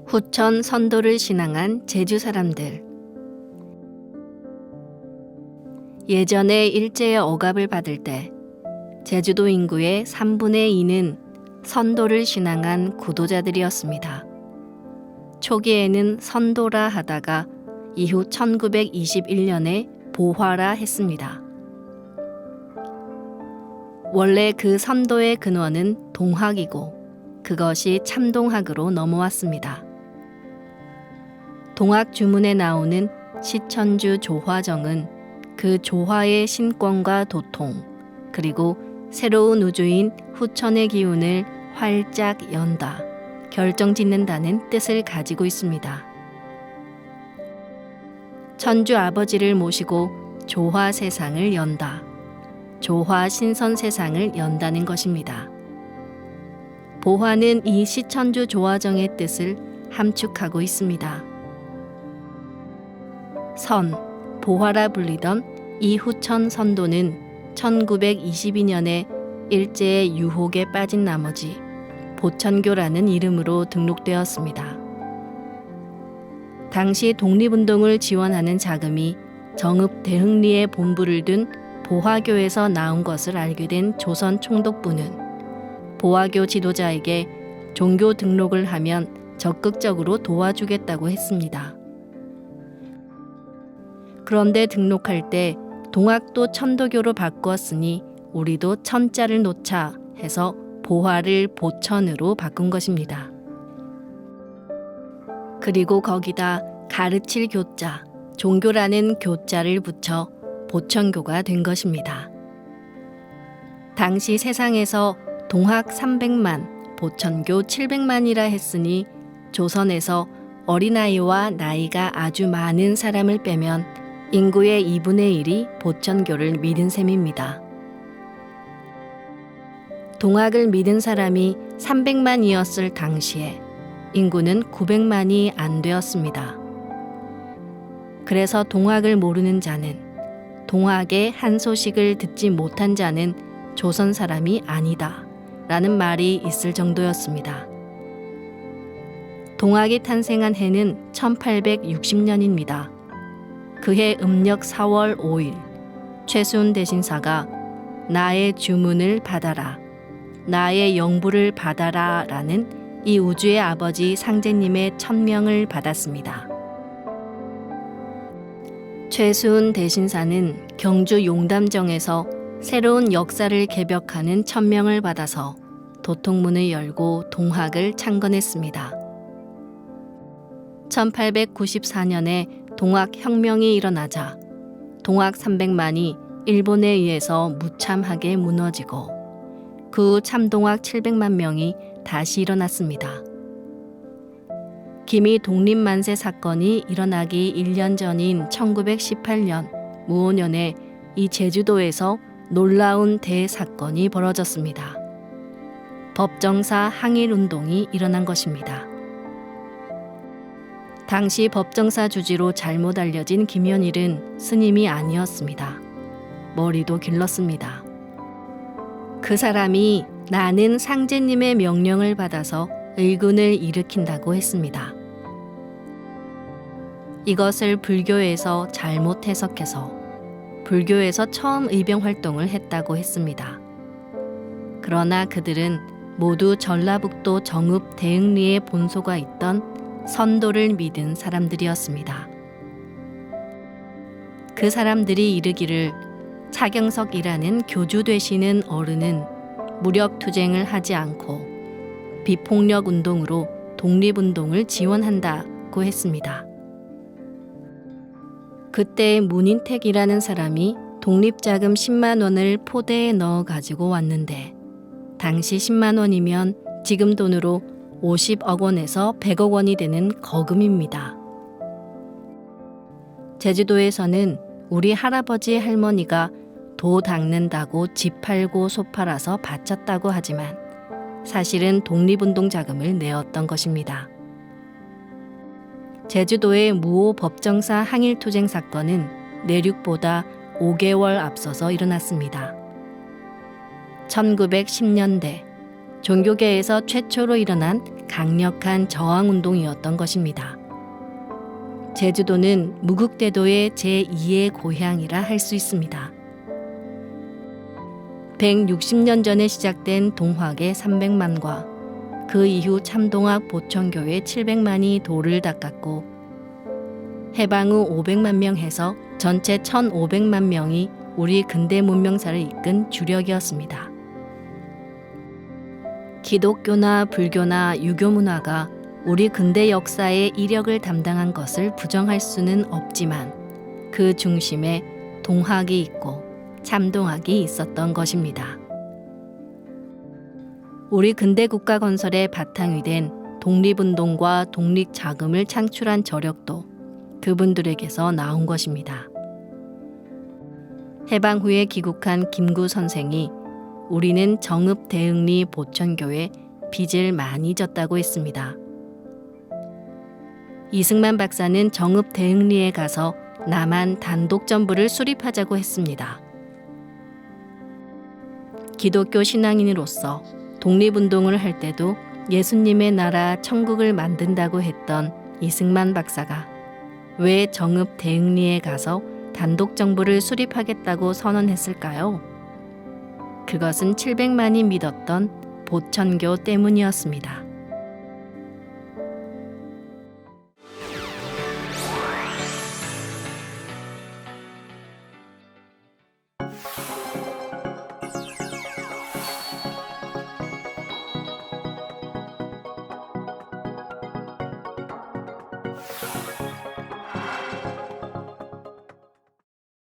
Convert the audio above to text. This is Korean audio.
후천 선도를 신앙한 제주 사람들. 예전에 일제의 억압을 받을 때 제주도 인구의 3분의 2는 선도를 신앙한 구도자들이었습니다. 초기에는 선도라 하다가 이후 1921년에 보화라 했습니다. 원래 그 선도의 근원은 동학이고 그것이 참동학으로 넘어왔습니다. 동학 주문에 나오는 시천주 조화정은 그 조화의 신권과 도통, 그리고 새로운 우주인 후천의 기운을 활짝 연다, 결정짓는다는 뜻을 가지고 있습니다. 천주 아버지를 모시고 조화 세상을 연다, 조화 신선 세상을 연다는 것입니다. 보화는 이 시천주 조화정의 뜻을 함축하고 있습니다. 선, 보화라 불리던 이 후천 선도는 1922년에 일제의 유혹에 빠진 나머지 보천교라는 이름으로 등록되었습니다. 당시 독립운동을 지원하는 자금이 정읍 대흥리에 본부를 둔 보화교에서 나온 것을 알게 된 조선 총독부는 보화교 지도자에게 종교 등록을 하면 적극적으로 도와주겠다고 했습니다. 그런데 등록할 때 동학도 천도교로 바꾸었으니 우리도 천자를 놓자 해서 보화를 보천으로 바꾼 것입니다. 그리고 거기다 가르칠 교자, 종교라는 교자를 붙여 보천교가 된 것입니다. 당시 세상에서 동학 300만, 보천교 700만이라 했으니 조선에서 어린아이와 나이가 아주 많은 사람을 빼면 인구의 2분의 1이 보천교를 믿은 셈입니다. 동학을 믿은 사람이 300만이었을 당시에 인구는 900만이 안 되었습니다. 그래서 동학을 모르는 자는, 동학의 한 소식을 듣지 못한 자는 조선 사람이 아니다 라는 말이 있을 정도였습니다. 동학이 탄생한 해는 1860년입니다. 그해 음력 4월 5일 최순 대신사가 나의 주문을 받아라, 나의 영부를 받아라 라는 이 우주의 아버지 상제님의 천명을 받았습니다. 최순 대신사는 경주 용담정에서 새로운 역사를 개벽하는 천명을 받아서 도통문을 열고 동학을 창건했습니다. 1894년에 동학혁명이 일어나자 동학 300만이 일본에 의해서 무참하게 무너지고 그 후 참동학 700만 명이 다시 일어났습니다. 기미 독립만세 사건이 일어나기 1년 전인 1918년 무오년에 이 제주도에서 놀라운 대사건이 벌어졌습니다. 법정사 항일운동이 일어난 것입니다. 당시 법정사 주지로 잘못 알려진 김연일은 스님이 아니었습니다. 머리도 길렀습니다. 그 사람이 나는 상제님의 명령을 받아서 의군을 일으킨다고 했습니다. 이것을 불교에서 잘못 해석해서 불교에서 처음 의병 활동을 했다고 했습니다. 그러나 그들은 모두 전라북도 정읍 대흥리에 본소가 있던 선도를 믿은 사람들이었습니다. 그 사람들이 이르기를 차경석이라는 교주 되시는 어른은 무력투쟁을 하지 않고 비폭력 운동으로 독립운동을 지원한다고 했습니다. 그때 문인택이라는 사람이 독립자금 10만 원을 포대에 넣어 가지고 왔는데 당시 10만 원이면 지금 돈으로 50억 원에서 100억 원이 되는 거금입니다. 제주도에서는 우리 할아버지 할머니가 도 닦는다고 집 팔고 소 팔아서 바쳤다고 하지만 사실은 독립운동 자금을 내었던 것입니다. 제주도의 무오 법정사 항일투쟁 사건은 내륙보다 5개월 앞서서 일어났습니다. 1910년대 종교계에서 최초로 일어난 강력한 저항운동이었던 것입니다. 제주도는 무국대도의 제2의 고향이라 할 수 있습니다. 160년 전에 시작된 동학의 300만과 그 이후 참동학 보천교회 700만이 도를 닦았고 해방 후 500만 명 해서 전체 1,500만 명이 우리 근대 문명사를 이끈 주력이었습니다. 기독교나 불교나 유교 문화가 우리 근대 역사의 이력을 담당한 것을 부정할 수는 없지만 그 중심에 동학이 있고 참동학이 있었던 것입니다. 우리 근대 국가 건설의 바탕이 된 독립운동과 독립자금을 창출한 저력도 그분들에게서 나온 것입니다. 해방 후에 귀국한 김구 선생이 우리는 정읍 대흥리 보천교에 빚을 많이 졌다고 했습니다. 이승만 박사는 정읍 대흥리에 가서 남한 단독전부를 수립하자고 했습니다. 기독교 신앙인으로서 독립운동을 할 때도 예수님의 나라 천국을 만든다고 했던 이승만 박사가 왜 정읍 대흥리에 가서 단독정부를 수립하겠다고 선언했을까요? 그것은 700만이 믿었던 보천교 때문이었습니다.